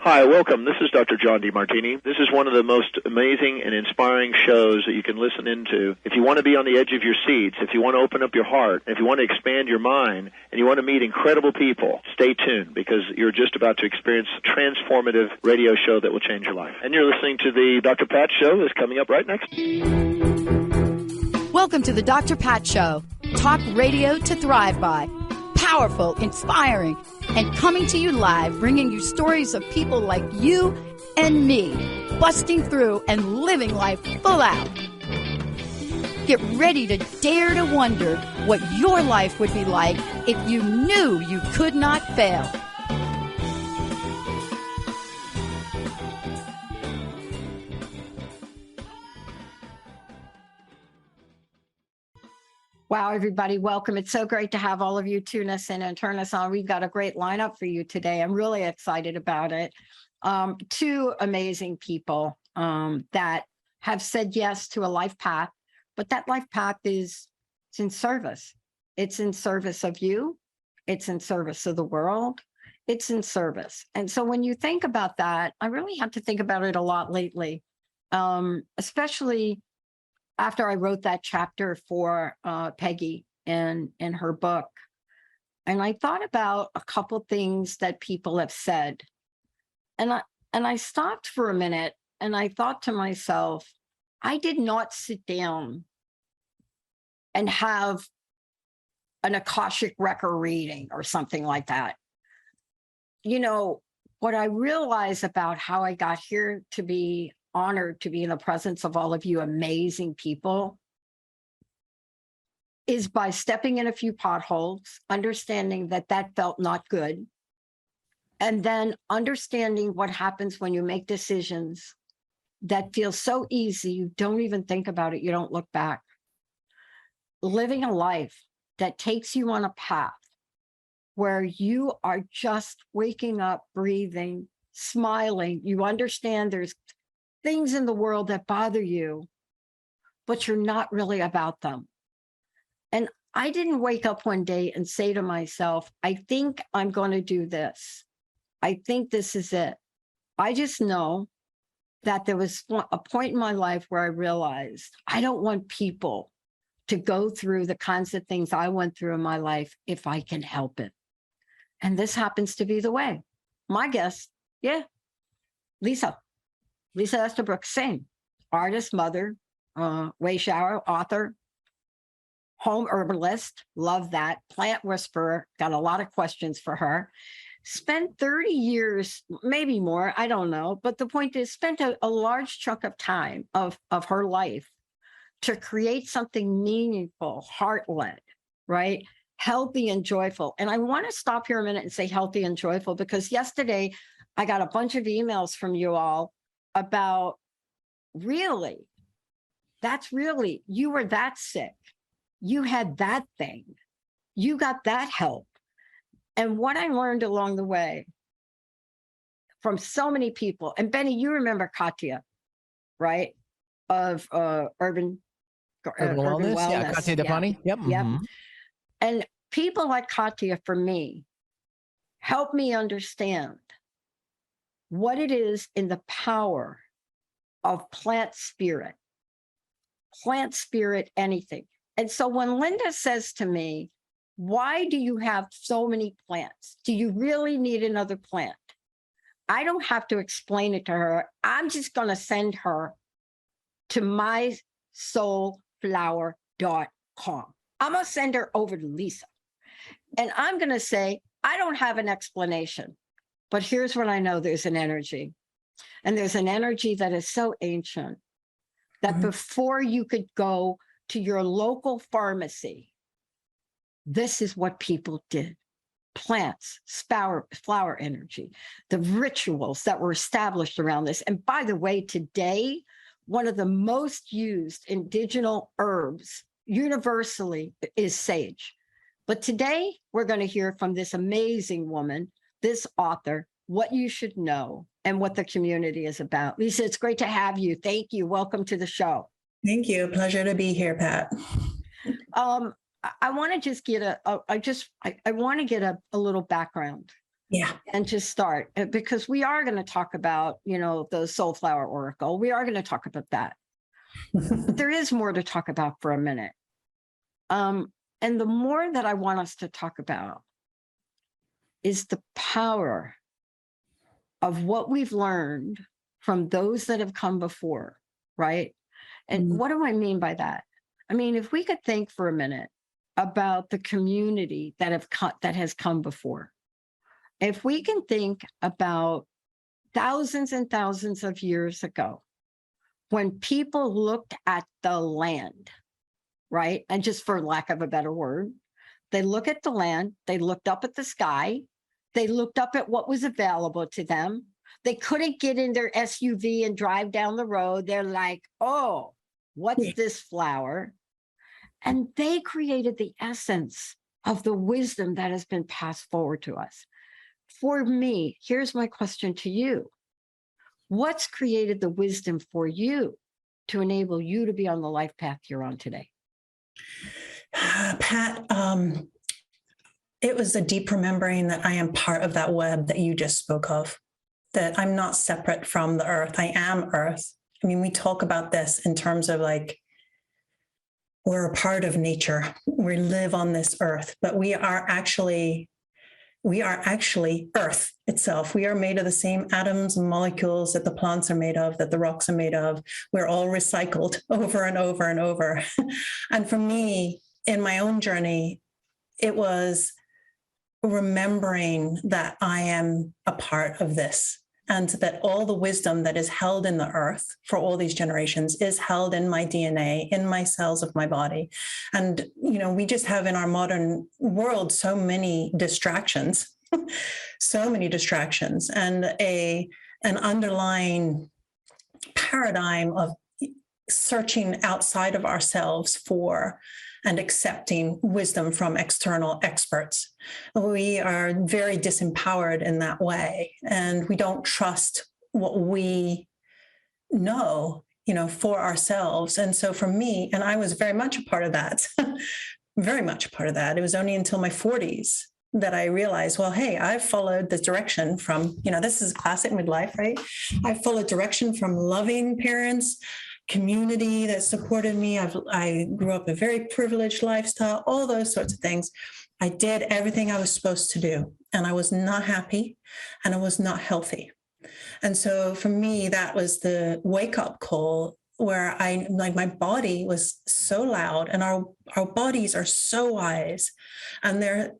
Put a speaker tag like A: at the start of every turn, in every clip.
A: Hi, welcome. This is Dr. John DeMartini. This is one of the most amazing and inspiring shows that you can listen into. If you want to be on the edge of your seats, if you want to open up your heart, if you want to expand your mind, and you want to meet incredible people, stay tuned because you're just about to experience a transformative radio show that will change your life. And you're listening to the Dr. Pat Show that's coming up right next.
B: Welcome to the Dr. Pat Show. Talk radio to thrive by. Powerful, inspiring, and coming to you live, bringing you stories of people like you and me, busting through and living life full out. Get ready to dare to wonder what your life would be like if you knew you could not fail.
C: Wow, everybody, welcome. It's so great to have all of you tune us in and turn us on. We've got a great lineup for you today. I'm really excited about it. Two amazing people that have said yes to a life path, but that life path is it's in service. It's in service of you. It's in service of the world. It's in service. And so when you think about that, I really had to think about it a lot lately, especially after I wrote that chapter for Peggy in her book. And I thought about a couple things that people have said. And I stopped for a minute and I thought to myself, I did not sit down and have an Akashic record reading or something like that. You know, what I realized about how I got here to be honored to be in the presence of all of you amazing people is by stepping in a few potholes, understanding that that felt not good, and then understanding what happens when you make decisions that feel so easy, you don't even think about it, you don't look back. Living a life that takes you on a path where you are just waking up, breathing, smiling. You understand there's things in the world that bother you, but you're not really about them. And I didn't wake up one day and say to myself, I think I'm going to do this. I think this is it. I just know that there was a point in my life where I realized I don't want people to go through the kinds of things I went through in my life if I can help it. And this happens to be the way. My guest, Lisa Estabrook, same. Artist, mother, way shower, author, home herbalist, love that. Plant whisperer, got a lot of questions for her. Spent 30 years, maybe more, I don't know. But the point is, spent a large chunk of time of her life to create something meaningful, heart-led, right? Healthy and joyful. And I want to stop here a minute and say healthy and joyful, because yesterday I got a bunch of emails from you all about really, you were that sick. You had that thing. You got that help. And what I learned along the way from so many people, and Benny, you remember Katya, right? Of Urban Wellness.
D: Yeah, Katya Dapani. Yep.
C: Yep. Mm-hmm. And people like Katya, for me, help me understand what it is in the power of plant spirit, anything. And so when Linda says to me, why do you have so many plants? Do you really need another plant? I don't have to explain it to her. I'm just going to send her to mysoulflower.com. I'm going to send her over to Lisa. And I'm going to say, I don't have an explanation, but here's what I know. There's an energy. And there's an energy that is so ancient that before you could go to your local pharmacy, this is what people did. Plants, flower energy, the rituals that were established around this. And by the way, today, one of the most used indigenous herbs universally is sage. But today, we're going to hear from this amazing woman, this author, what you should know and what the community is about. Lisa, it's great to have you. Thank you. Welcome to the show.
D: Thank you. Pleasure to be here, Pat.
C: I want to just get I want to get a little background.
D: Yeah.
C: And just start, because we are going to talk about, the Soulflower Oracle. We are going to talk about that. But there is more to talk about for a minute. And the more that I want us to talk about is the power of what we've learned from those that have come before, right? And what do I mean by that? I mean, if we could think for a minute about the community that has come before, if we can think about thousands and thousands of years ago, when people looked at the land, right? And just for lack of a better word, they look at the land, they looked up at the sky, they looked up at what was available to them. They couldn't get in their SUV and drive down the road. They're like, oh, what's this flower? And they created the essence of the wisdom that has been passed forward to us. For me, here's my question to you. What's created the wisdom for you to enable you to be on the life path you're on today?
D: Pat, it was a deep remembering that I am part of that web that you just spoke of, that I'm not separate from the earth. I am earth. I mean, we talk about this in terms of like, we're a part of nature. We live on this earth, but we are actually earth itself. We are made of the same atoms and molecules that the plants are made of, that the rocks are made of. We're all recycled over and over and over. And for me, in my own journey, it was remembering that I am a part of this, and that all the wisdom that is held in the earth for all these generations is held in my DNA, in my cells of my body. And, we just have in our modern world so many distractions, and an underlying paradigm of searching outside of ourselves for and accepting wisdom from external experts. We are very disempowered in that way, and we don't trust what we know, for ourselves. And so for me, and I was very much a part of that, very much a part of that. It was only until my 40s that I realized, well, hey, I've followed the direction from, this is classic midlife, right? I followed direction from loving parents, community that supported me. I grew up a very privileged lifestyle, all those sorts of things. I did everything I was supposed to do, and I was not happy, and I was not healthy. And so for me, that was the wake-up call, where my body was so loud, and our bodies are so wise, and they're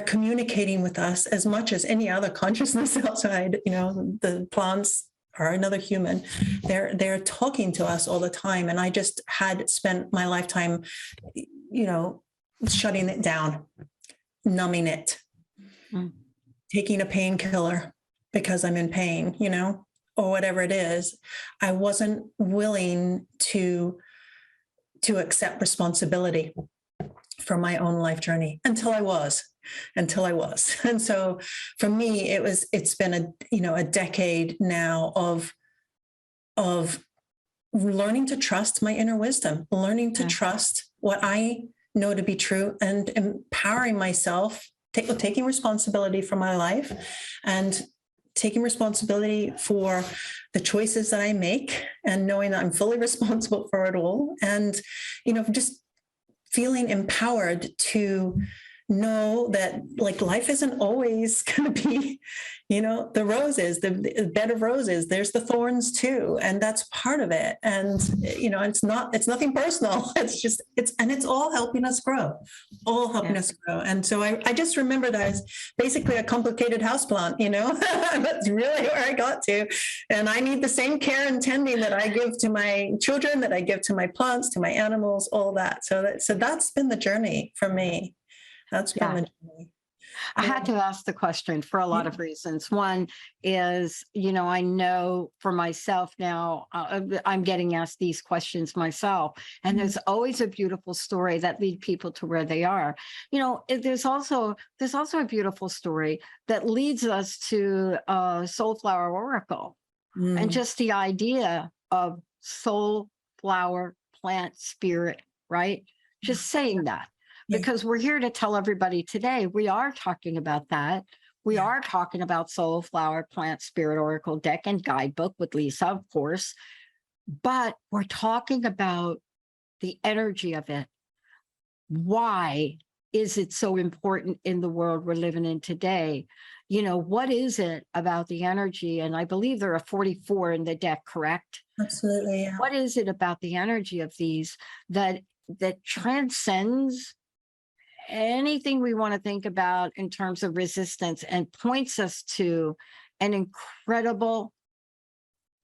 D: communicating with us as much as any other consciousness outside, the plants or another human. They're talking to us all the time. And I just had spent my lifetime, shutting it down, numbing it, taking a painkiller because I'm in pain, or whatever it is. I wasn't willing to accept responsibility for my own life journey until I was. And so for me, it's been a decade now of learning to trust my inner wisdom, learning to trust what I know to be true, and empowering myself, taking responsibility for my life, and taking responsibility for the choices that I make, and knowing that I'm fully responsible for it all. And, just feeling empowered to know that life isn't always going to be, the roses, the bed of roses, there's the thorns too. And that's part of it. And, it's nothing personal. It's all helping us grow, us grow. And so I just remember that as basically a complicated houseplant, that's really where I got to. And I need the same care and tending that I give to my children, that I give to my plants, to my animals, all that. So that's been the journey for me. That's been the journey.
C: I had to ask the question for a lot of reasons. One is, I know for myself now, I'm getting asked these questions myself, and there's always a beautiful story that lead people to where they are. There's also a beautiful story that leads us to Soulflower Oracle, and just the idea of soul flower, plant, spirit, right? Just saying that,
D: Yeah.
C: because we're here to tell everybody today, we are talking about that. We
D: Yeah.
C: are talking about Soulflower, Plant, Spirit, Oracle deck, and guidebook with Lisa, of course. But we're talking about the energy of it. Why is it so important in the world we're living in today? You know, what is it about the energy? And I believe there are 44 in the deck, correct?
D: Absolutely. Yeah.
C: What is it about the energy of these that transcends anything we want to think about in terms of resistance and points us to an incredible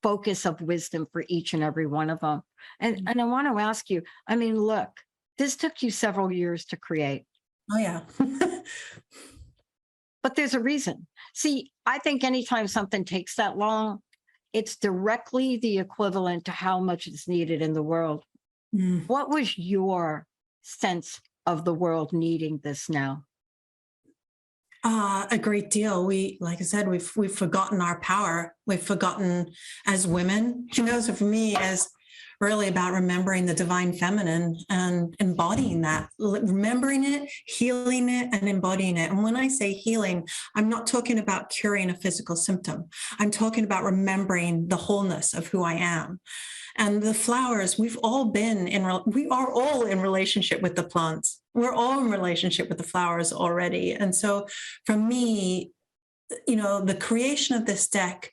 C: focus of wisdom for each and every one of them? And I want to ask you, I mean, look, this took you several years to create.
D: Oh, yeah.
C: But there's a reason. See, I think anytime something takes that long, it's directly the equivalent to how much is needed in the world.
D: Mm.
C: What was your sense of the world needing this now?
D: A great deal. Like I said, we've forgotten our power. We've forgotten as women, so for me, as really about remembering the divine feminine and embodying that, remembering it, healing it, and embodying it. And when I say healing, I'm not talking about curing a physical symptom. I'm talking about remembering the wholeness of who I am. And the flowers, we are all in relationship with the plants. We're all in relationship with the flowers already. And so for me, the creation of this deck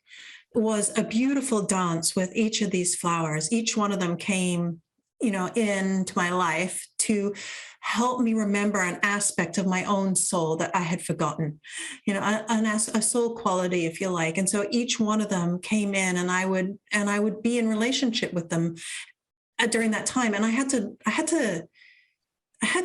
D: was a beautiful dance with each of these flowers. Each one of them came, into my life to help me remember an aspect of my own soul that I had forgotten, a soul quality, if you like. And so each one of them came in, and I would be in relationship with them during that time. And I had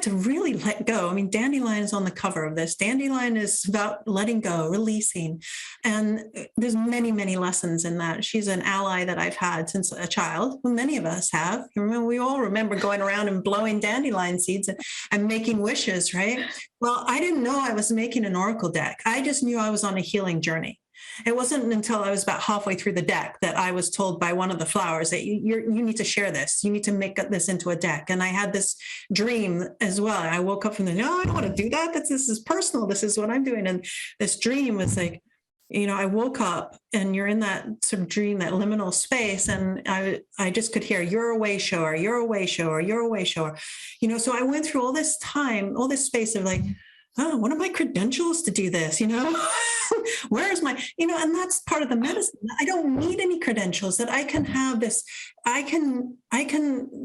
D: to really let go. I mean, Dandelion is on the cover of this. Dandelion is about letting go, releasing. And there's many, many lessons in that. She's an ally that I've had since a child. Many of us have. We all remember going around and blowing dandelion seeds and making wishes, right? Well, I didn't know I was making an oracle deck. I just knew I was on a healing journey. It wasn't until I was about halfway through the deck that I was told by one of the flowers that you need to share this. You need to make this into a deck. And I had this dream as well. I woke up from no, I don't want to do that. This is personal. This is what I'm doing. And this dream was like, I woke up, and you're in that sort of dream, that liminal space. And I just could hear, you're a way shower, you're a way shower, you're a way shower. So I went through all this time, all this space of like, oh, what are my credentials to do this? Where is my, and that's part of the medicine. I don't need any credentials, that I can have this. I can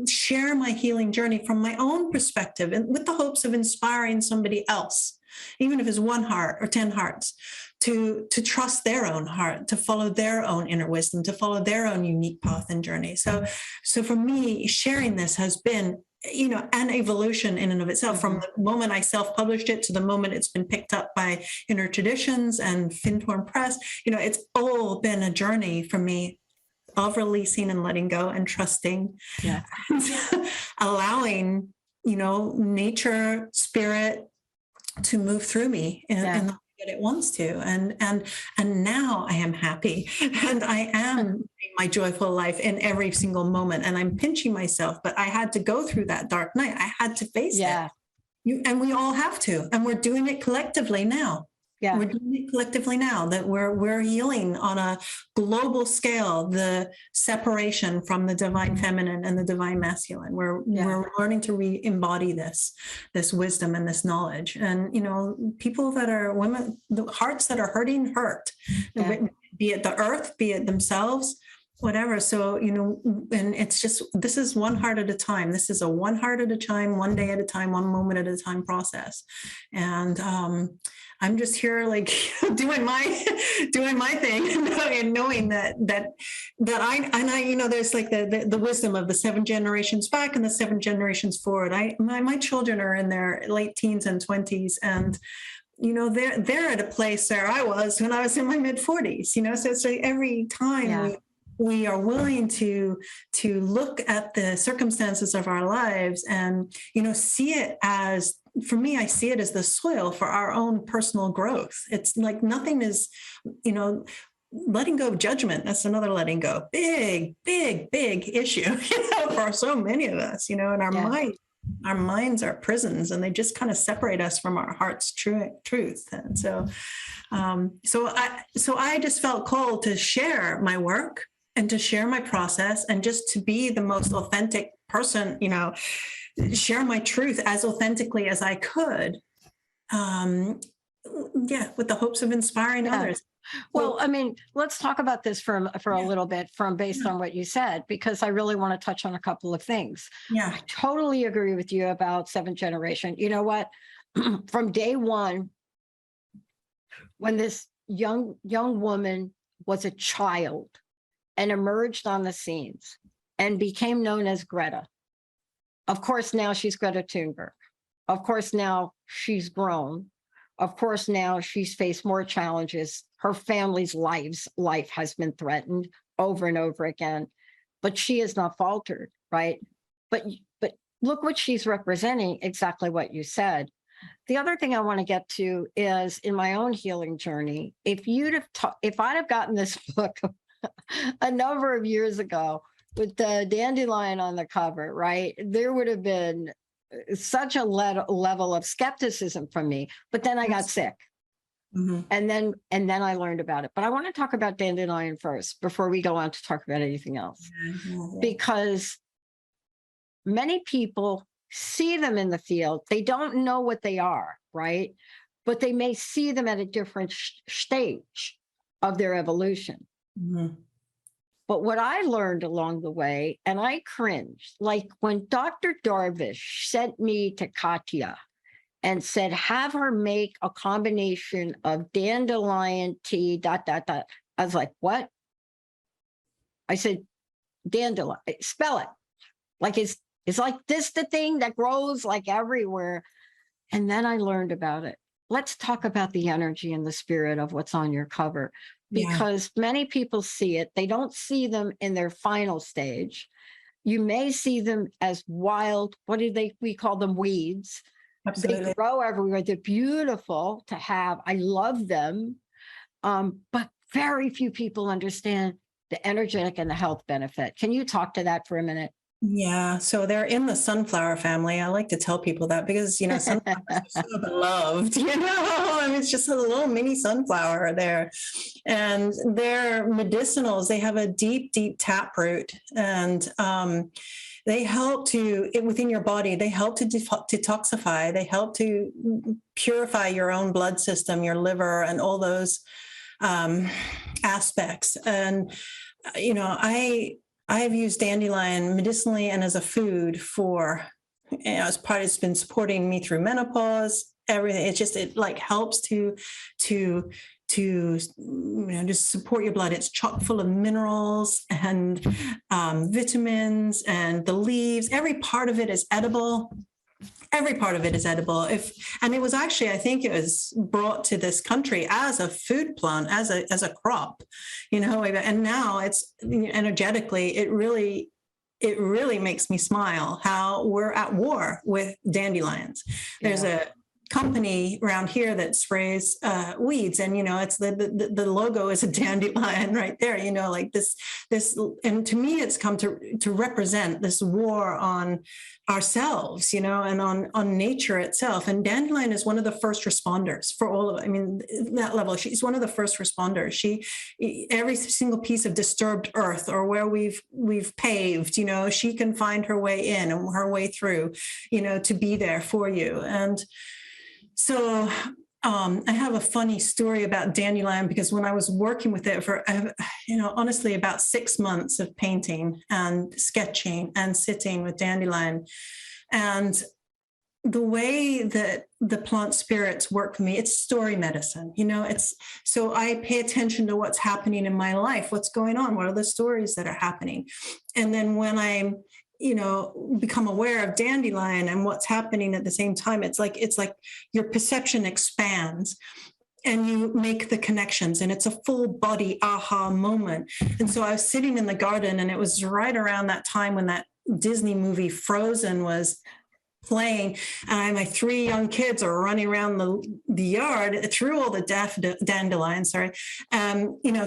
D: share my healing journey from my own perspective, and with the hopes of inspiring somebody else, even if it's 1 heart or 10 hearts, to trust their own heart, to follow their own inner wisdom, to follow their own unique path and journey. So for me, sharing this has been an evolution in and of itself, from the moment I self-published it to the moment it's been picked up by Inner Traditions and Fintorn Press. It's all been a journey for me of releasing and letting go and trusting, and allowing, nature, spirit to move through me in the way that it wants to. And now I am happy, and I am living my joyful life in every single moment, and I'm pinching myself, but I had to go through that dark night. I had to face it. And we all have to, and we're doing it collectively now. Yeah. We're doing it collectively now, that we're healing on a global scale, the separation from the divine feminine and the divine masculine. We're learning to re-embody this wisdom and this knowledge. And, people that are women, the hearts that are hurt, be it the earth, be it themselves, whatever. So, and it's just, this is 1 heart at a time. This is a 1 heart at a time, 1 day at a time, 1 moment at a time process. And, I'm just here like doing my thing, and knowing that I there's like the wisdom of the 7 generations back and the 7 generations forward. My children are in their late teens and 20s, and they're at a place where I was when I was in my mid 40s. So it's like every time we are willing to look at the circumstances of our lives and see it as, for me, I see it as the soil for our own personal growth. It's like nothing is, letting go of judgment. That's another letting go. Big, big, big issue, for so many of us, and our minds are prisons, and they just kind of separate us from our heart's truth. And so I just felt called to share my work and to share my process and just to be the most authentic person, share my truth as authentically as I could. With the hopes of inspiring others.
C: Well, I mean, let's talk about this for a little bit based on what you said, because I really want to touch on a couple of things.
D: Yeah.
C: I totally agree with you about seventh generation. You know what? From day one, when this young woman was a child and emerged on the scenes and became known as Greta, of course, now she's Greta Thunberg. Of course, now she's grown. Of course, now she's faced more challenges. Her family's life has been threatened over and over again, but she has not faltered, right? But look what she's representing, exactly what you said. The other thing I want to get to is in my own healing journey, if I'd have gotten this book a number of years ago with the dandelion on the cover, right, there would have been such a level of skepticism from me, but then I got sick. Mm-hmm. And then I learned about it. But I want to talk about dandelion first before we go on to talk about anything else, because many people see them in the field. They don't know what they are, right? But they may see them at a different stage of their evolution. Mm-hmm. But what I learned along the way, and I cringed, like when Dr. Darvish sent me to Katya and said, have her make a combination of dandelion tea, ... I was like, what? I said, dandelion, spell it. Like it's like this, the thing that grows like everywhere. And then I learned about it. Let's talk about the energy and the spirit of what's on your cover. Because many people see it. They don't see them in their final stage. You may see them as wild, we call them weeds. Absolutely. They grow everywhere. They're beautiful to have. I love them. But very few people understand the energetic and the health benefit. Can you talk to that for a minute?
D: Yeah, so they're in the sunflower family. I like to tell people that because, sunflowers are so beloved, I mean, it's just a little mini sunflower there. And they're medicinals. They have a deep, deep taproot. And they help within your body, they help to detoxify. They help to purify your own blood system, your liver, and all those aspects. And, I have used dandelion medicinally and as a food for, as part, it's been supporting me through menopause, everything. It like helps to just support your blood. It's chock full of minerals and vitamins, and the leaves, every part of it is edible. Every part of it is edible. And it was actually, I think it was brought to this country as a food plant, as a crop, and now it's energetically, it really makes me smile how we're at war with dandelions. There's a company around here that sprays weeds, and it's the logo is a dandelion right there, like this, and to me it's come to represent this war on ourselves, and on nature itself. And dandelion is one of the first responders for all of it. I mean, that level, she's one of the first responders. Every single piece of disturbed earth or where we've paved, she can find her way in and her way through, to be there for you. And so I have a funny story about dandelion, because when I was working with it for, honestly, about 6 months of painting and sketching and sitting with dandelion, and the way that the plant spirits work for me, it's story medicine. So I pay attention to what's happening in my life, what's going on, what are the stories that are happening. And then when I'm become aware of dandelion and what's happening at the same time, it's like your perception expands and you make the connections, and it's a full body aha moment. And so I was sitting in the garden, and it was right around that time when that Disney movie Frozen was playing. My 3 young kids are running around the yard through all the dandelions,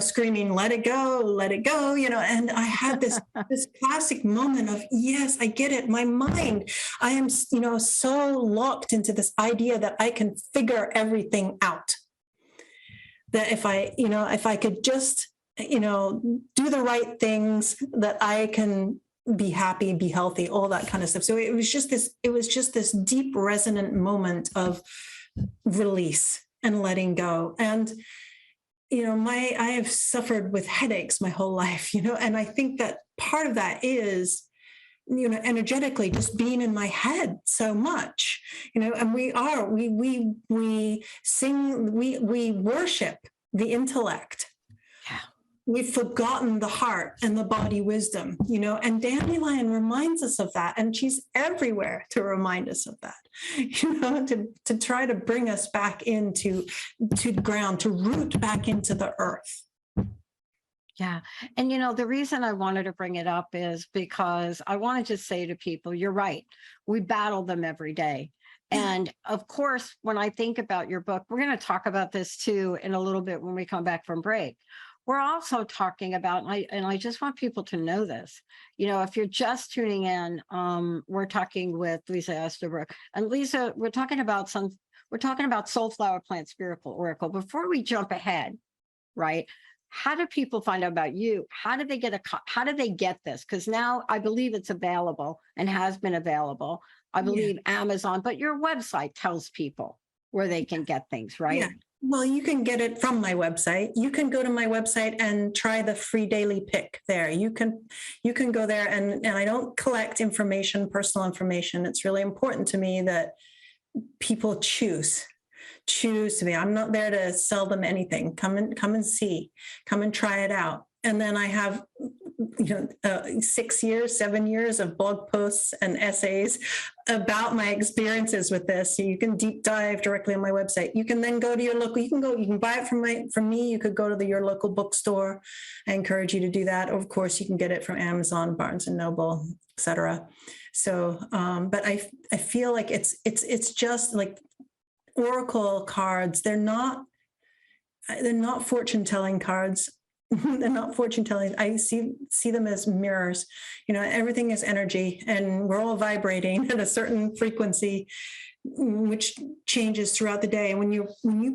D: screaming, let it go, and I had this classic moment of, yes, I get it. My mind, I am, so locked into this idea that I can figure everything out. That if I could just, do the right things, that I can be happy, be healthy, all that kind of stuff. So it was just this deep resonant moment of release and letting go. And, I have suffered with headaches my whole life, and I think that part of that is, energetically just being in my head so much, and we sing, we worship the intellect.
C: Yeah.
D: We've forgotten the heart and the body wisdom, and Dandelion reminds us of that. And she's everywhere to remind us of that, to try to bring us back into the ground, to root back into the earth.
C: Yeah. And, the reason I wanted to bring it up is because I wanted to say to people, you're right. We battle them every day. And of course, when I think about your book, we're going to talk about this too in a little bit when we come back from break. We're also talking about, and I just want people to know this, if you're just tuning in, we're talking with Lisa Estabrook. And Lisa, we're talking about Soulflower Plant Spherical Oracle. Before we jump ahead, right? How do people find out about you? How do they get this? Because now I believe it's available and has been available. I believe Amazon, but your website tells people where they can get things, right?
D: Yeah. Well, you can get it from my website. You can go to my website and try the free daily pick there. You can go there, and I don't collect personal information. It's really important to me that people choose to be. I'm not there to sell them anything. Come and see, come and try it out. And then I have 7 years of blog posts and essays about my experiences with this. So you can deep dive directly on my website. You can then go to your local, you can buy it from me. You could go to your local bookstore. I encourage you to do that. Of course, you can get it from Amazon, Barnes and Noble, etc. So, but I feel like it's just like oracle cards. They're not fortune telling cards. They're not fortune telling. I see them as mirrors. Everything is energy, and we're all vibrating at a certain frequency, which changes throughout the day. And when you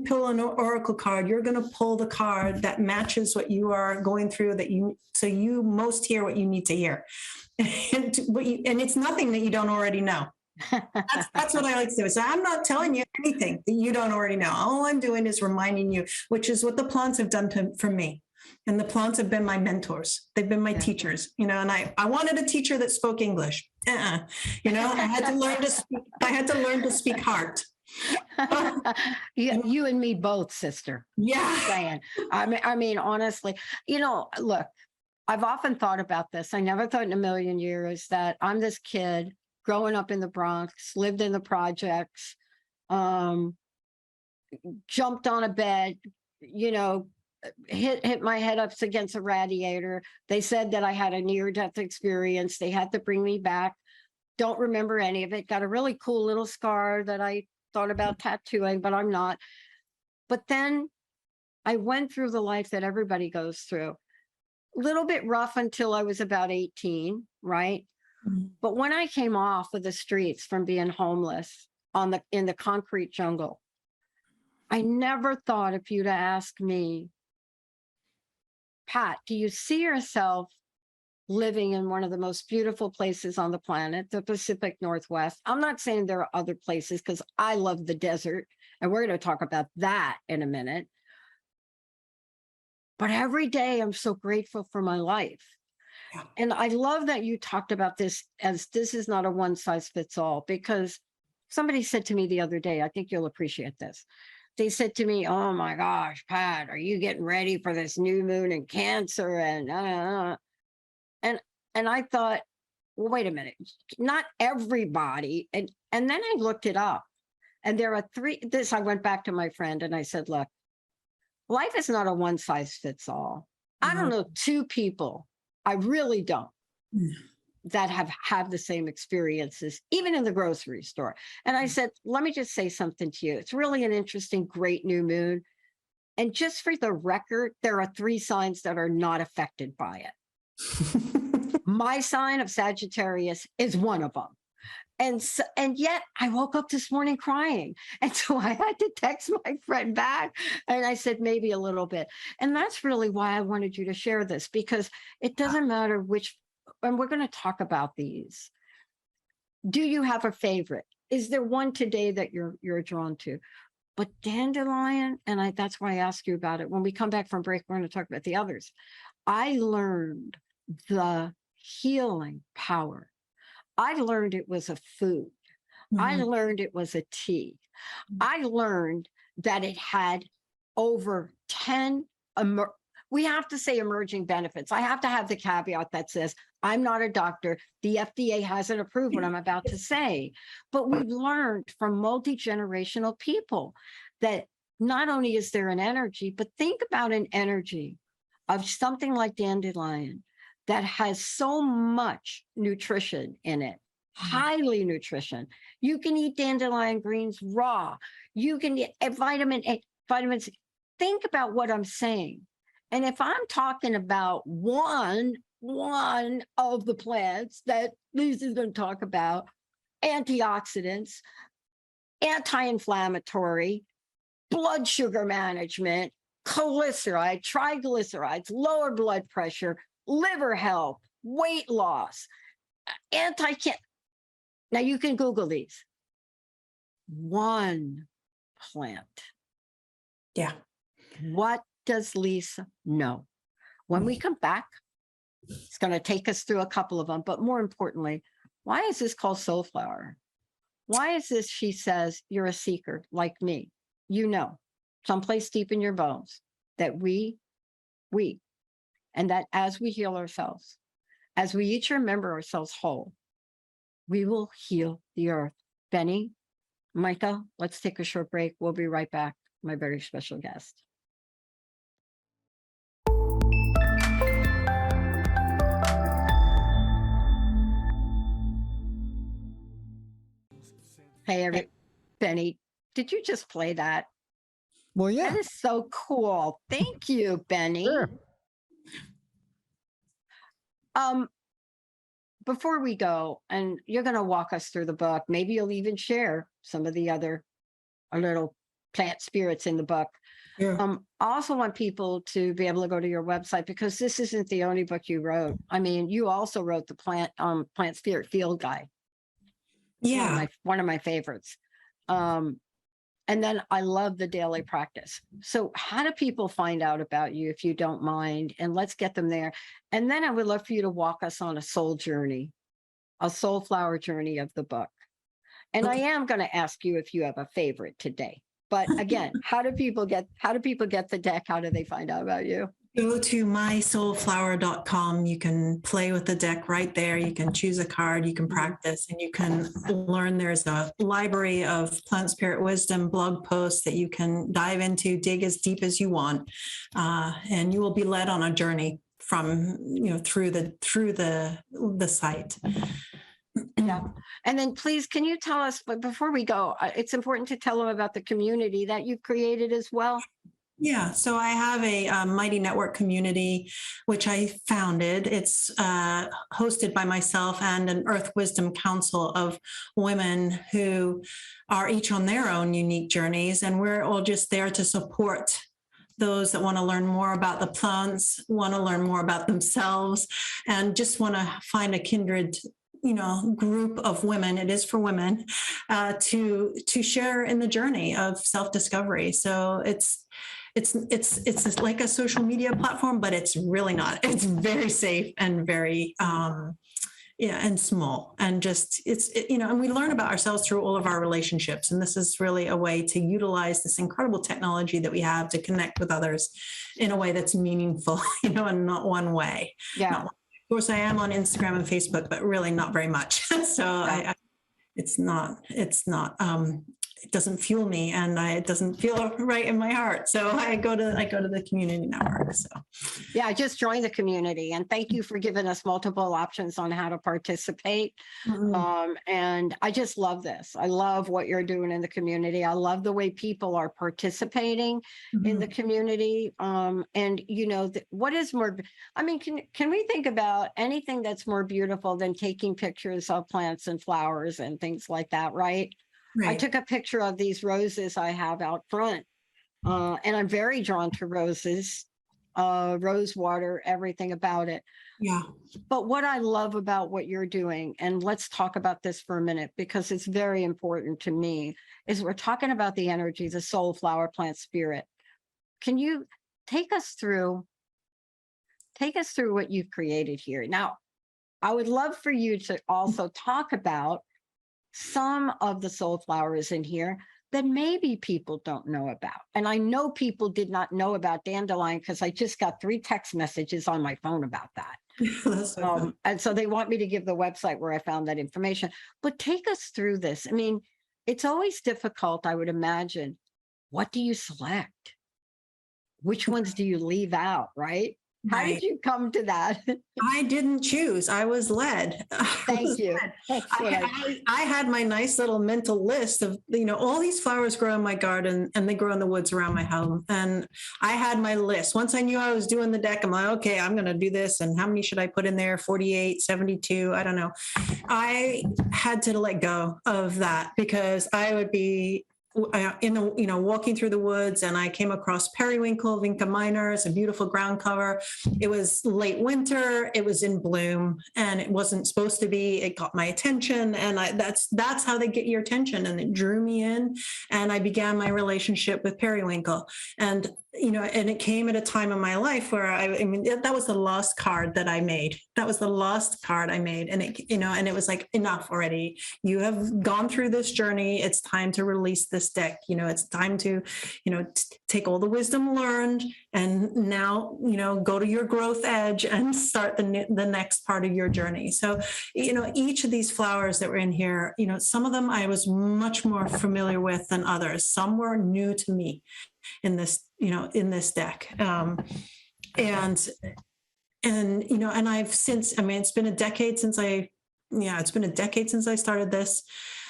D: pull an oracle card, you're going to pull the card that matches what you are going through. So you most hear what you need to hear, and it's nothing that you don't already know. That's what I like to do. So I'm not telling you anything that you don't already know. All I'm doing is reminding you, which is what the plants have done for me. And the plants have been my mentors. They've been my teachers, and I wanted a teacher that spoke English. I had to learn to speak heart.
C: You and me both, sister.
D: Yeah.
C: I mean, honestly, look, I've often thought about this. I never thought in a million years that I'm this kid growing up in the Bronx, lived in the projects, jumped on a bed, hit my head up against a radiator. They said that I had a near-death experience. They had to bring me back. Don't remember any of it. Got a really cool little scar that I thought about tattooing, but I'm not. But then I went through the life that everybody goes through. A little bit rough until I was about 18, right? Mm-hmm. But when I came off of the streets from being homeless in the concrete jungle, I never thought if you'd asked me, Pat, do you see yourself living in one of the most beautiful places on the planet, the Pacific Northwest? I'm not saying there are other places, because I love the desert, and we're going to talk about that in a minute. But every day I'm so grateful for my life. Yeah. And I love that you talked about this as this is not a one size fits all, because somebody said to me the other day, I think you'll appreciate this. They said to me, oh my gosh, Pat, are you getting ready for this new moon in Cancer? And I thought, well, wait a minute, not everybody. And then I looked it up, and there are I went back to my friend and I said, look, life is not a one size fits all. Mm-hmm. I don't know two people. I really don't. Mm-hmm. that have the same experiences, even in the grocery store. And I said, let me just say something to you. It's really an interesting, great new moon. And just for the record, there are 3 signs that are not affected by it. My sign of Sagittarius is one of them. And yet I woke up this morning crying. And so I had to text my friend back. And I said, maybe a little bit. And that's really why I wanted you to share this, because it doesn't matter which, and we're going to talk about these. Do you have a favorite? Is there one today that you're drawn to? But dandelion, and that's why I asked you about it. When we come back from break, we're going to talk about the others. I learned the healing power. I learned it was a food. I learned it was a tea. I learned that it had over 10, we have to say emerging benefits. I have to have the caveat that says, I'm not a doctor. The FDA hasn't approved what I'm about to say. But we've learned from multi-generational people that not only is there an energy, but think about an energy of something like dandelion that has so much nutrition in it, highly nutrition. You can eat dandelion greens raw. You can get vitamin A, vitamin C. Think about what I'm saying. And if I'm talking about one of the plants that Lisa's going to talk about, antioxidants, anti-inflammatory, blood sugar management, triglycerides, lower blood pressure, liver health, weight loss, anti-cancer. Now you can Google these. One plant.
D: Yeah.
C: What does Lisa know? When we come back, it's going to take us through a couple of them, but more importantly, why is this called Soulflower? Why is this, she says, you're a seeker like me. You know, someplace deep in your bones that we, and that as we heal ourselves, as we each remember ourselves whole, we will heal the earth. Benny, Michael, let's take a short break. We'll be right back. My very special guest. Hey, Benny, did you just play that?
E: Well, yeah.
C: That is so cool. Thank you, Benny.
E: Sure.
C: Before we go, and you're going to walk us through the book, maybe you'll even share some of the other little plant spirits in the book.
D: Yeah.
C: I also want people to be able to go to your website, because this isn't the only book you wrote. I mean, you also wrote the plant spirit field guide.
D: Yeah.
C: One of my favorites. And then I love the daily practice. So how do people find out about you, if you don't mind? And let's get them there. And then I would love for you to walk us on a soul journey, a Soulflower journey of the book. And I am going to ask you if you have a favorite today. But again, how do people get the deck? How do they find out about you?
D: Go to mysoulflower.com. You can play with the deck right there. You can choose a card, you can practice, and you can learn. There's a library of plant spirit wisdom blog posts that you can dive into, dig as deep as you want. And you will be led on a journey from, through the site.
C: Yeah. And then please, can you tell us, but before we go, it's important to tell them about the community that you've created as well.
D: Yeah, so I have a Mighty Network community, which I founded. It's hosted by myself and an Earth Wisdom Council of women who are each on their own unique journeys. And we're all just there to support those that want to learn more about the plants, want to learn more about themselves, and just want to find a kindred group of women. It is for women to share in the journey of self-discovery. So it's like a social media platform, but it's really not. It's very safe and very and small, and just and we learn about ourselves through all of our relationships. And this is really a way to utilize this incredible technology that we have to connect with others in a way that's meaningful, and not one way.
C: Yeah.
D: Of course, I am on Instagram and Facebook, but really not very much. So yeah. It's not it doesn't fuel me, and it doesn't feel right in my heart. So I go to the community network. So
C: Yeah, I just joined the community, and thank you for giving us multiple options on how to participate. And I just love this. I love what you're doing in the community. I love the way people are participating in the community. And you know, what is more, I mean, can we think about anything that's more beautiful than taking pictures of plants and flowers and things like that, right? I took a picture of these roses I have out front, and I'm very drawn to roses, rose water, everything about it.
D: Yeah.
C: But what I love about what you're doing, and let's talk about this for a minute because it's very important to me, is we're talking about the energy, the soulflower plant spirit. Can you take us through what you've created here? Now, I would love for you to also talk about some of the soulflowers in here that maybe people don't know about. And I know people did not know about dandelion because I just got 3 text messages on my phone about that. And so they want me to give the website where I found that information. But take us through this. I mean, it's always difficult, I would imagine. What do you select? Which ones do you leave out, right? How did you come to that?
D: I didn't choose. I was led.
C: Thank you.
D: I had my nice little mental list of, you know, all these flowers grow in my garden and they grow in the woods around my home. And I had my list. Once I knew I was doing the deck, I'm like, okay, I'm going to do this. And how many should I put in there? 48, 72? I don't know. I had to let go of that because I would be walking through the woods, and I came across periwinkle, vinca minors, a beautiful ground cover. It was late winter, it was in bloom, and it wasn't supposed to be. It got my attention, and that's how they get your attention, and it drew me in, and I began my relationship with periwinkle. And and it came at a time in my life where I mean, that was the lost card that I made. That was the lost card I made. And it was like, enough already. You have gone through this journey. It's time to release this deck. It's time to, take all the wisdom learned and now, go to your growth edge and start the next part of your journey. So, each of these flowers that were in here, some of them I was much more familiar with than others. Some were new to me in this deck. And I've since, it's been a decade since I started this.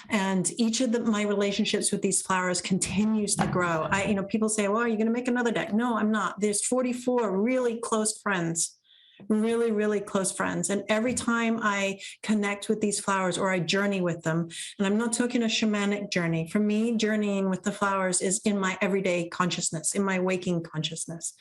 D: And each of my relationships with these flowers continues to grow. People say, well, are you going to make another deck? No, I'm not. There's 44 really close friends. Really, really close friends. And every time I connect with these flowers or I journey with them, and I'm not talking a shamanic journey. For me, journeying with the flowers is in my everyday consciousness, in my waking consciousness.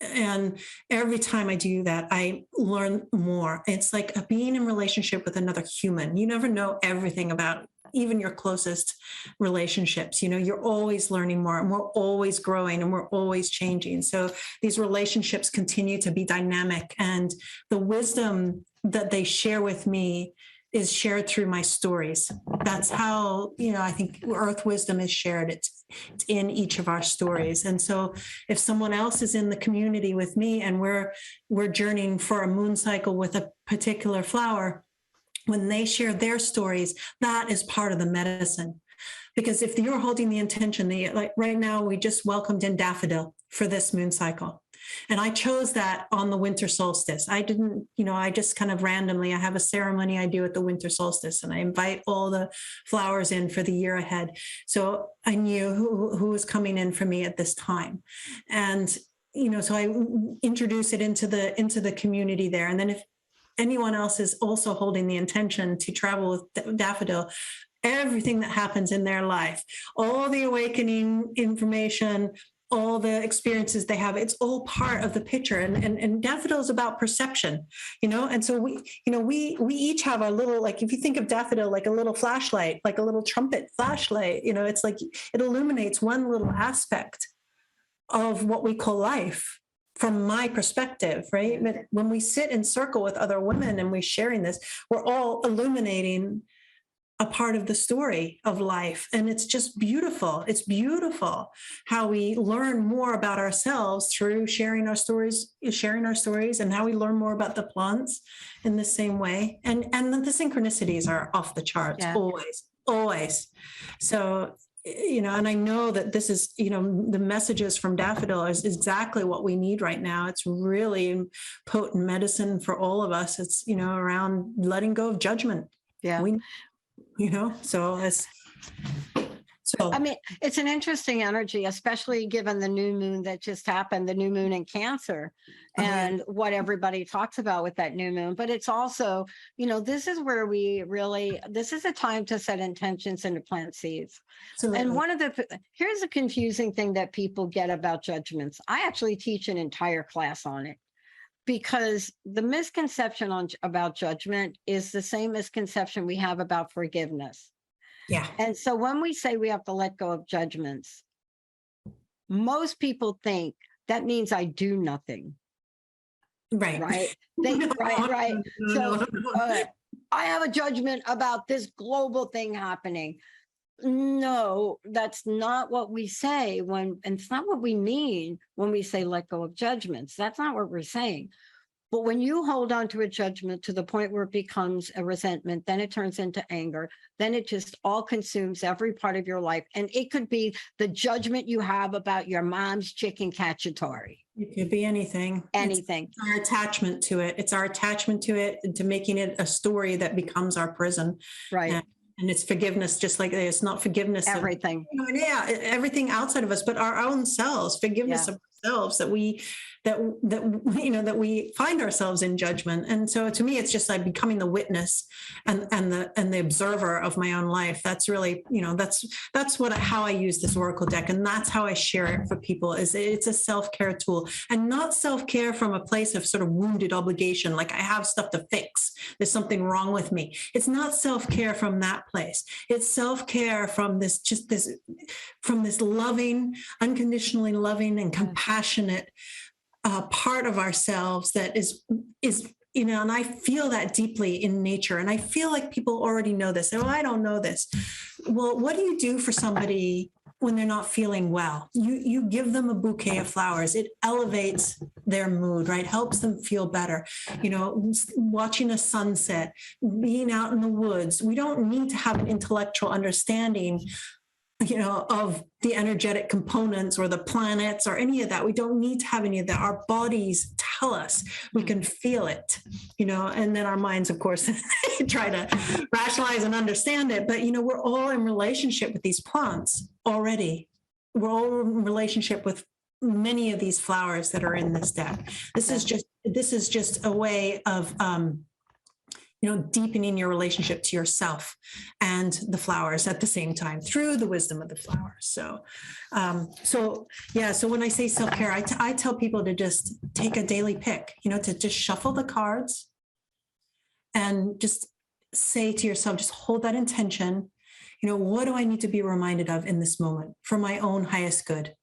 D: And every time I do that, I learn more. It's like being in relationship with another human. You never know everything about even your closest relationships. You're always learning more, and we're always growing, and we're always changing. So these relationships continue to be dynamic, and the wisdom that they share with me is shared through my stories. That's how, I think earth wisdom is shared. It's in each of our stories. And so if someone else is in the community with me and we're journeying for a moon cycle with a particular flower, when they share their stories, that is part of the medicine. Because if you're holding the intention, like right now, we just welcomed in daffodil for this moon cycle. And I chose that on the winter solstice. I didn't, I just kind of randomly, I have a ceremony I do at the winter solstice, and I invite all the flowers in for the year ahead. So I knew who was coming in for me at this time. And, so I introduce it into the community there. And then if anyone else is also holding the intention to travel with daffodil, everything that happens in their life, all the awakening information, all the experiences they have, it's all part of the picture. And daffodil is about perception, and so we each have our little, like, if you think of daffodil like a little flashlight, like a little trumpet flashlight, it's like it illuminates one little aspect of what we call life. From my perspective, right? But when we sit in circle with other women and we're sharing this, we're all illuminating a part of the story of life. And it's just beautiful. It's beautiful how we learn more about ourselves through sharing our stories, and how we learn more about the plants in the same way. And the synchronicities are off the charts, always. So and I know that this is, the messages from Daffodil is exactly what we need right now. It's really potent medicine for all of us. It's, around letting go of judgment.
C: Yeah.
D: So
C: I mean, it's an interesting energy, especially given the new moon that just happened, the new moon in Cancer, and what everybody talks about with that new moon. But it's also, this is where this is a time to set intentions and to plant seeds.
D: absolutely.
C: And here's a confusing thing that people get about judgments. I actually teach an entire class on it, because the misconception about judgment is the same misconception we have about forgiveness.
D: Yeah.
C: And so when we say we have to let go of judgments, most people think that means I do nothing.
D: Right.
C: Right. Right. So I have a judgment about this global thing happening. No, that's not what we say and it's not what we mean when we say let go of judgments. That's not what we're saying. But when you hold on to a judgment to the point where it becomes a resentment, then it turns into anger, then it just all consumes every part of your life. And it could be the judgment you have about your mom's chicken cacciatore.
D: It could be anything.
C: Anything.
D: It's our attachment to it. It's our attachment to it, to making it a story that becomes our prison.
C: Right.
D: And it's forgiveness, just like it's not forgiveness.
C: Everything.
D: Everything outside of us, but our own selves, forgiveness of ourselves, that we find ourselves in judgment. And so to me, it's just like becoming the witness and the observer of my own life. That's really, that's how I use this Oracle deck. And that's how I share it for people. It's a self-care tool, and not self-care from a place of sort of wounded obligation. Like I have stuff to fix. There's something wrong with me. It's not self-care from that place. It's self-care from this loving, unconditionally loving and compassionate part of ourselves that is, and I feel that deeply in nature. And I feel like people already know this. Oh, I don't know this. Well, what do you do for somebody when they're not feeling well? You give them a bouquet of flowers. It elevates their mood, right? Helps them feel better. Watching a sunset, being out in the woods. We don't need to have an intellectual understanding of the energetic components or the planets or any of that. We don't need to have any of that. Our bodies tell us, we can feel it, and then our minds, of course, try to rationalize and understand it. But, we're all in relationship with these plants already. We're all in relationship with many of these flowers that are in this deck. This is just a way of, deepening your relationship to yourself and the flowers at the same time through the wisdom of the flowers. So when I say self-care, I tell people to just take a daily pick, to just shuffle the cards and just say to yourself, just hold that intention. What do I need to be reminded of in this moment for my own highest good,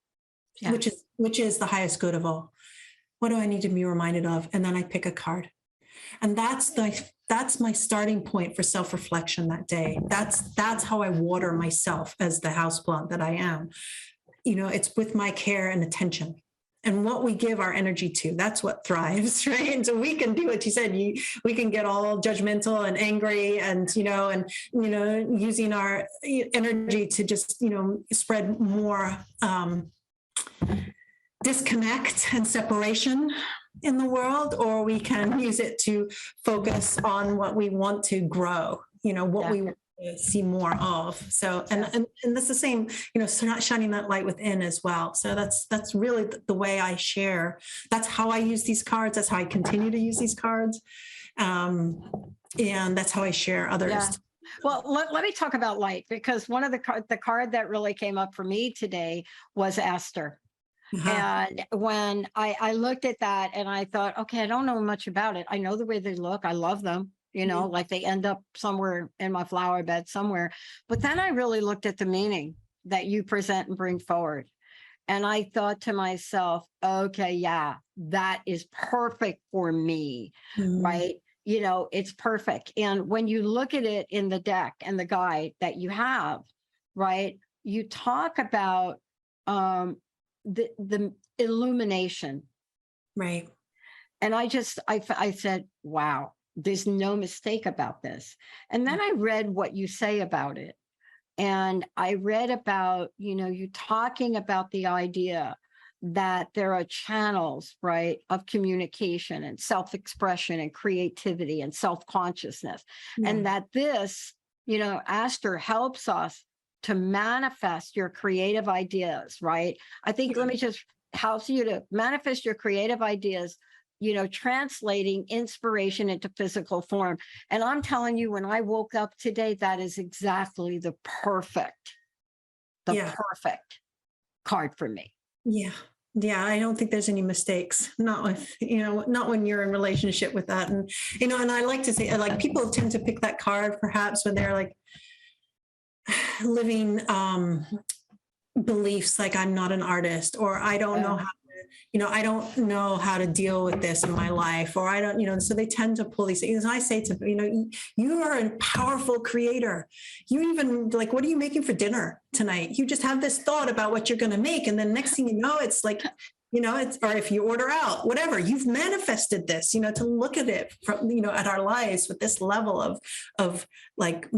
D: which is the highest good of all? What do I need to be reminded of? And then I pick a card. And that's my starting point for self-reflection that day. That's how I water myself as the houseplant that I am. It's with my care and attention. And what we give our energy to, that's what thrives, right? And so we can do what you said. We can get all judgmental and angry and, using our energy to just, spread more disconnect and separation in the world, or we can use it to focus on what we want to grow, what we want to see more of. So, and that's the same, so not shining that light within as well. So that's really the way I share. That's how I use these cards. That's how I continue to use these cards. And that's how I share others.
C: Yeah. Well, let me talk about light, because one of the card that really came up for me today was Esther. Uh-huh. And when I looked at that and I thought, okay, I don't know much about it. I know the way they look. I love them, like they end up somewhere in my flower bed somewhere. But then I really looked at the meaning that you present and bring forward. And I thought to myself, okay, yeah, that is perfect for me, right? It's perfect. And when you look at it in the deck and the guide that you have, right, you talk about the illumination,
D: right?
C: And I said, wow, there's no mistake about this. And then I read what you say about it, And I read about, you talking about the idea that there are channels, right, of communication and self-expression and creativity and self-consciousness. And that this, Aster helps us to manifest your creative ideas, right? I think, let me just helps you to manifest your creative ideas, translating inspiration into physical form. And I'm telling you, when I woke up today, that is exactly the perfect card for me.
D: Yeah. Yeah. I don't think there's any mistakes, not with, not when you're in relationship with that. And, and I like to say, like, people tend to pick that card perhaps when they're like living beliefs like I'm not an artist, or I don't know how to, I don't know how to deal with this in my life, or I don't, so they tend to pull these things. And I say to, you are a powerful creator. You even like, what are you making for dinner tonight? You just have this thought about what you're going to make. And then next thing you know, it's like, it's, or if you order out, whatever, you've manifested this, to look at it from, at our lives with this level of like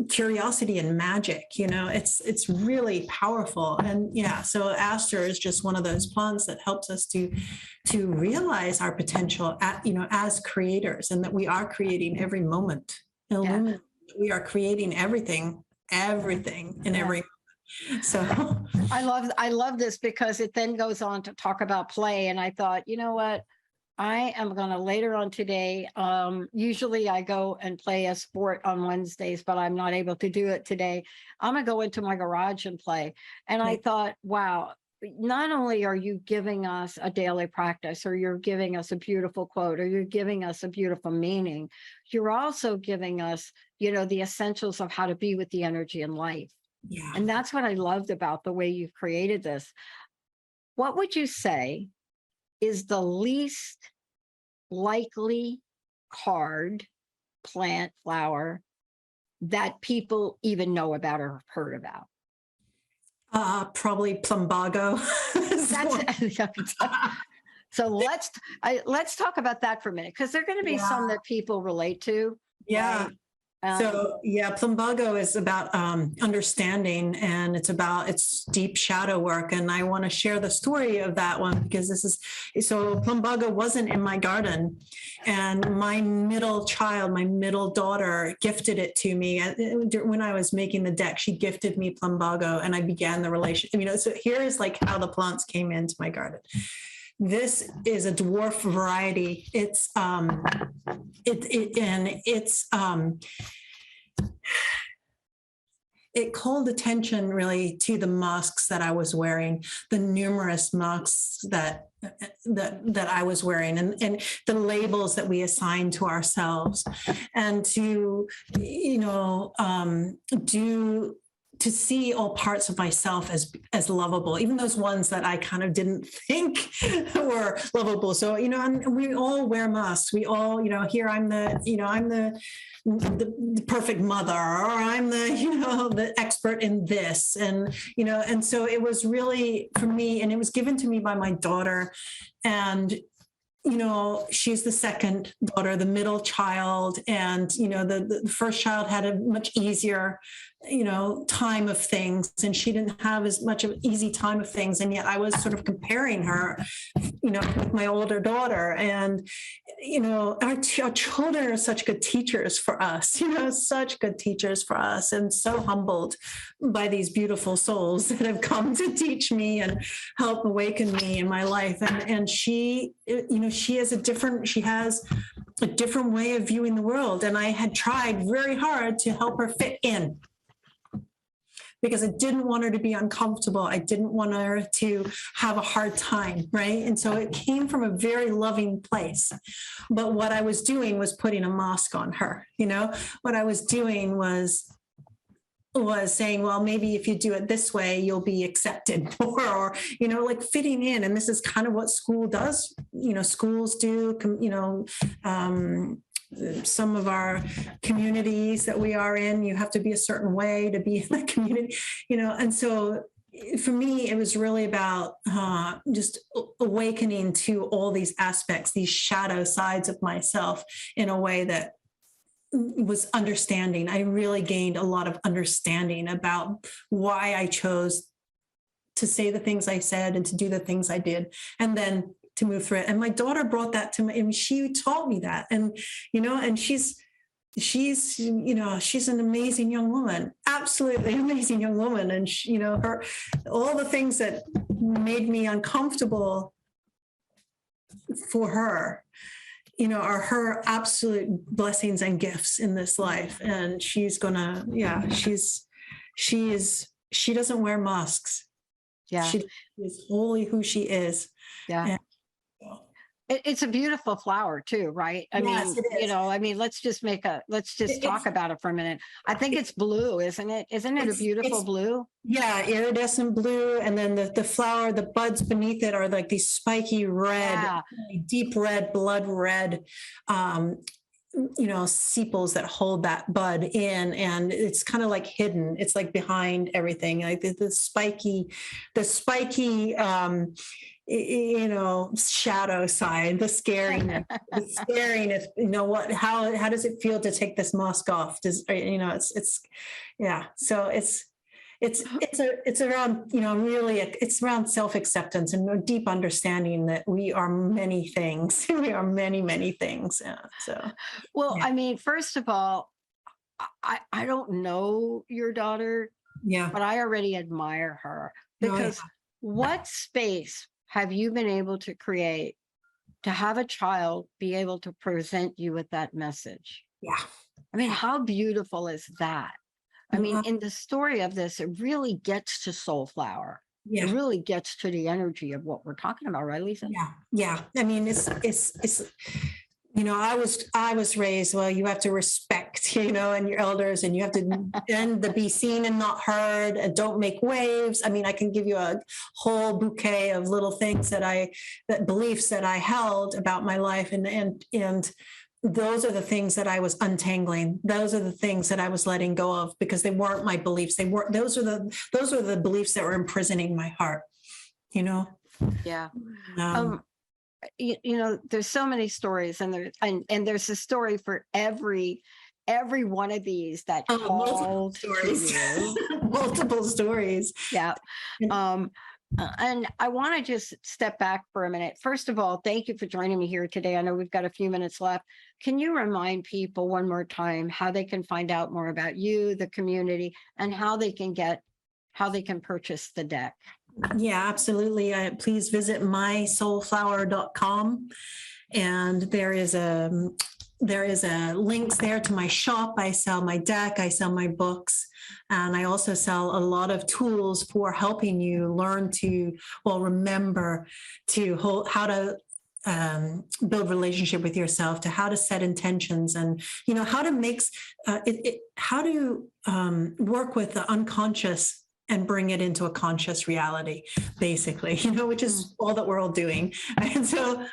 D: curiosity and magic, it's really powerful. And so Aster is just one of those plants that helps us to realize our potential as creators, and that we are creating every moment. We are creating everything in every. So
C: I love this, because it then goes on to talk about play. And I thought, you know what, I am going to later on today. Usually I go and play a sport on Wednesdays, but I'm not able to do it today. I'm going to go into my garage and play. And I thought, wow, not only are you giving us a daily practice, or you're giving us a beautiful quote, or you're giving us a beautiful meaning, you're also giving us, the essentials of how to be with the energy in life.
D: Yeah.
C: And that's what I loved about the way you've created this. What would you say is the least likely card, plant, flower that people even know about or have heard about?
D: Probably plumbago.
C: So let's talk about that for a minute, because there are going to be some that people relate to.
D: Yeah.
C: Right?
D: Plumbago is about understanding, and it's deep shadow work. And I want to share the story of that one, because plumbago wasn't in my garden, and my middle daughter gifted it to me when I was making the deck. She gifted me plumbago, and I began the relationship. So here's like how the plants came into my garden. This is a dwarf variety. It called attention really to the masks that I was wearing, the numerous masks that I was wearing, and the labels that we assign to ourselves, and to to see all parts of myself as lovable, even those ones that I kind of didn't think were lovable. So, and we all wear masks. We all, here I'm the perfect mother, or I'm the expert in this. And, and so it was really for me, and it was given to me by my daughter. And she's the second daughter, the middle child. And, the first child had a much easier, time of things. And she didn't have as much of an easy time of things. And yet I was sort of comparing her, with my older daughter. And, our children are such good teachers for us, such good teachers for us, and so humbled by these beautiful souls that have come to teach me and help awaken me in my life. And she has a different way of viewing the world. And I had tried very hard to help her fit in, because I didn't want her to be uncomfortable. I didn't want her to have a hard time, right? And so it came from a very loving place. But what I was doing was putting a mask on her. What I was doing was saying, well, maybe if you do it this way, you'll be accepted more, or, like fitting in. And this is kind of what school does. Schools do, some of our communities that we are in, you have to be a certain way to be in that community, and so for me, it was really about just awakening to all these aspects, these shadow sides of myself, in a way that was understanding. I really gained a lot of understanding about why I chose to say the things I said and to do the things I did, and then to move through it. And my daughter brought that to me, and she taught me that. And, and she's an amazing young woman, absolutely amazing young woman. And her, all the things that made me uncomfortable for her, are her absolute blessings and gifts in this life. And she's gonna, she doesn't wear masks.
C: Yeah.
D: She is wholly who she is.
C: Yeah.
D: And,
C: it's a beautiful flower too, right?
D: Yes, it is.
C: Let's just talk about it for a minute. I think it's blue, isn't it? Isn't it a beautiful blue?
D: Yeah, iridescent blue. And then the flower, the buds beneath it are like these spiky red, deep red, blood red, sepals that hold that bud in, and it's kind of like hidden. It's like behind everything, like the spiky, shadow side, the scariness, how does it feel to take this mask off? So it's around, really, it's around self-acceptance and a deep understanding that we are many things. We are many, many things.
C: I mean, first of all, I don't know your daughter, but I already admire her, because what space have you been able to create to have a child be able to present you with that message?
D: Yeah.
C: I mean, how beautiful is that? I mean, in the story of this, it really gets to Soulflower. Yeah. It really gets to the energy of what we're talking about, right, Lisa?
D: Yeah. Yeah. I mean, it's I was raised, well, you have to respect, and your elders, and you have to and the be seen and not heard, and don't make waves. I mean, I can give you a whole bouquet of little things beliefs that I held about my life. And those are the things that I was untangling. Those are the things that I was letting go of, because they weren't my beliefs. Those are the beliefs that were imprisoning my heart,
C: Yeah. There's so many stories, and there's a story for every one of these that called
D: stories.
C: To you.
D: Multiple stories.
C: Yeah. And I want to just step back for a minute. First of all, thank you for joining me here today. I know we've got a few minutes left. Can you remind people one more time how they can find out more about you, the community, and how they can purchase the deck?
D: Yeah, absolutely. Please visit mysoulflower.com, and there is a links there to my shop. I sell my deck, I sell my books, and I also sell a lot of tools for helping you learn to, remember to how to build relationship with yourself, to how to set intentions, and how to how to work with the unconscious and bring it into a conscious reality, basically, which is all that we're all doing. And so,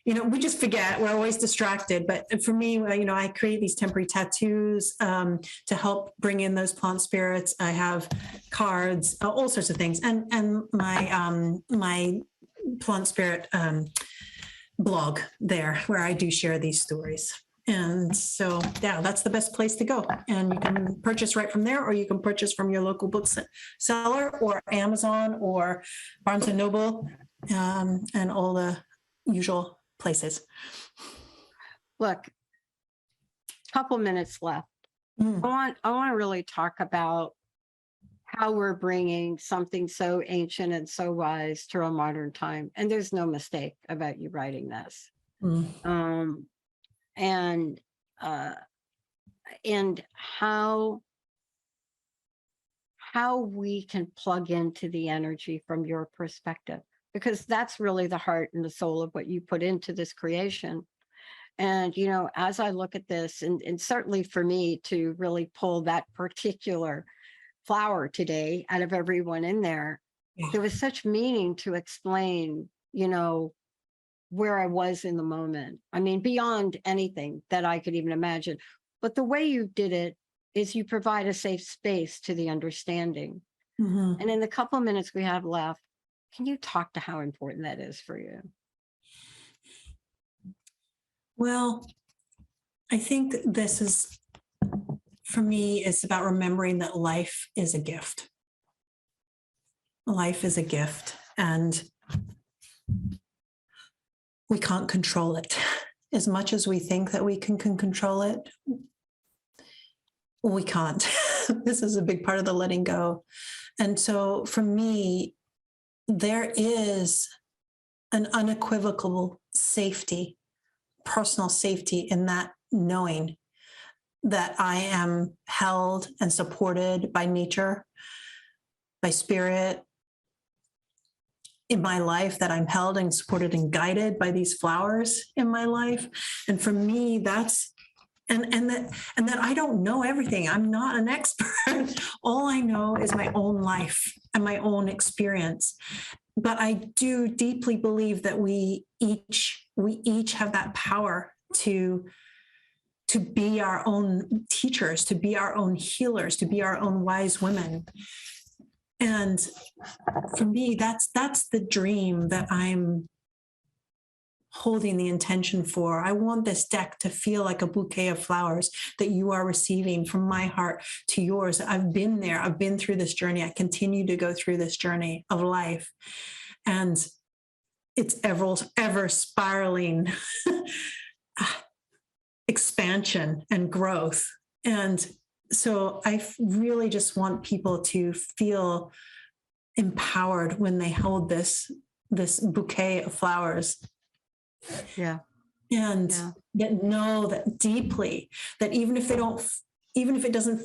D: we just forget, we're always distracted. But for me, I create these temporary tattoos to help bring in those plant spirits. I have cards, all sorts of things. And my plant spirit blog there, where I do share these stories. And so, that's the best place to go. And you can purchase right from there, or you can purchase from your local bookseller, or Amazon, or Barnes & Noble, and all the usual places.
C: Look, couple minutes left. I want to really talk about how we're bringing something so ancient and so wise to a modern time. And there's no mistake about you writing this. And how we can plug into the energy from your perspective, because that's really the heart and the soul of what you put into this creation. And, as I look at this, and certainly for me to really pull that particular flower today out of everyone in there, there was such meaning to explain, where I was in the moment. I mean, beyond anything that I could even imagine. But the way you did it is you provide a safe space to the understanding. And in the couple of minutes we have left, can you talk to how important that is for you?
D: Well, I think this is, for me, it's about remembering that life is a gift. Life is a gift, and we can't control it. As much as we think that we can control it, we can't. This is a big part of the letting go. And so for me, there is an unequivocal safety, personal safety in that knowing that I am held and supported by nature, by spirit, in my life, that I'm held and supported and guided by these flowers in my life. And for me, that's and that I don't know everything. I'm not an expert. All I know is my own life and my own experience. But I do deeply believe that we each have that power to be our own teachers, to be our own healers, to be our own wise women. And for me, that's the dream that I'm holding the intention for. I want this deck to feel like a bouquet of flowers that you are receiving from my heart to yours. I've been there. I've been through this journey. I continue to go through this journey of life. And it's ever spiraling expansion and growth. And so I really just want people to feel empowered when they hold this bouquet of flowers.
C: Yeah.
D: And that know that deeply, that even if it doesn't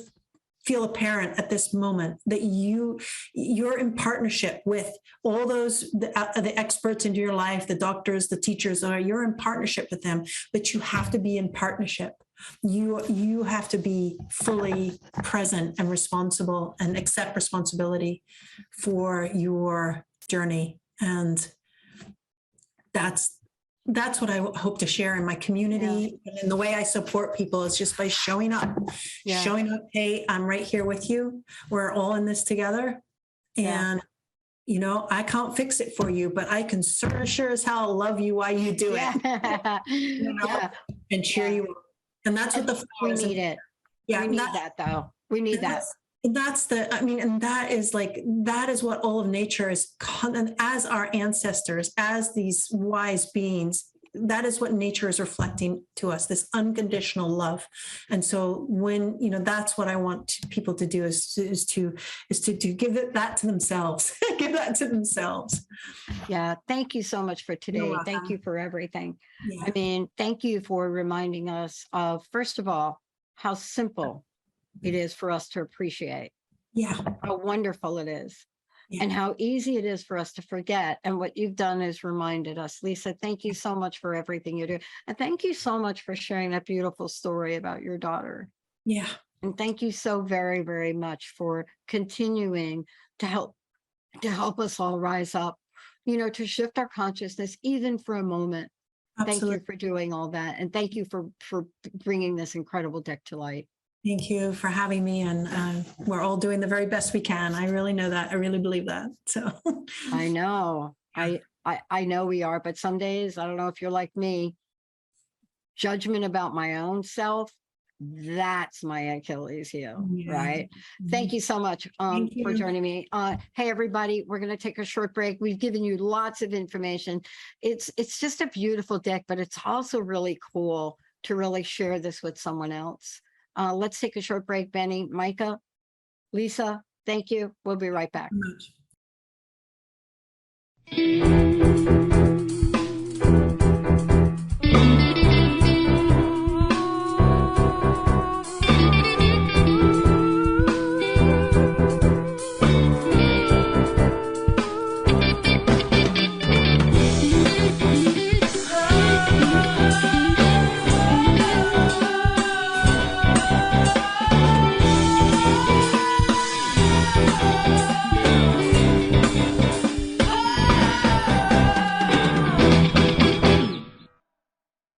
D: feel apparent at this moment, that you're in partnership with all those, the experts in your life, the doctors, the teachers, you're in partnership with them, but you have to be in partnership. You have to be fully present and responsible and accept responsibility for your journey. And that's what I hope to share in my community. Yeah. And the way I support people is just by showing up. Hey, I'm right here with you. We're all in this together. And, I can't fix it for you, but I can sure as hell love you while you do it. And cheer you up. And that's what the flowers
C: we need it.
D: Yeah.
C: We need that though. We need that.
D: That is what all of nature is, and as our ancestors, as these wise beings, that is what nature is reflecting to us, this unconditional love. And so when, that's what I want people to do is to give that to themselves, give that to themselves.
C: Yeah. Thank you so much for today. Thank you for everything. Yeah. Thank you for reminding us of, first of all, how simple it is for us to appreciate.
D: Yeah.
C: How wonderful it is. And how easy it is for us to forget. And what you've done is reminded us. Lisa, thank you so much for everything you do. And thank you so much for sharing that beautiful story about your daughter.
D: Yeah.
C: And thank you so very, very much for continuing to help us all rise up, to shift our consciousness, even for a moment. Absolutely. Thank you for doing all that. And thank you for bringing this incredible deck to light.
D: Thank you for having me. And we're all doing the very best we can. I really know that. I really believe that. So
C: I know. I know we are, but some days, I don't know if you're like me, judgment about my own self, that's my Achilles heel, right? Thank you so much for joining me. Hey, everybody, we're going to take a short break. We've given you lots of information. It's just a beautiful deck, but it's also really cool to really share this with someone else. Let's take a short break, Benny, Micah, Lisa, thank you. We'll be right back.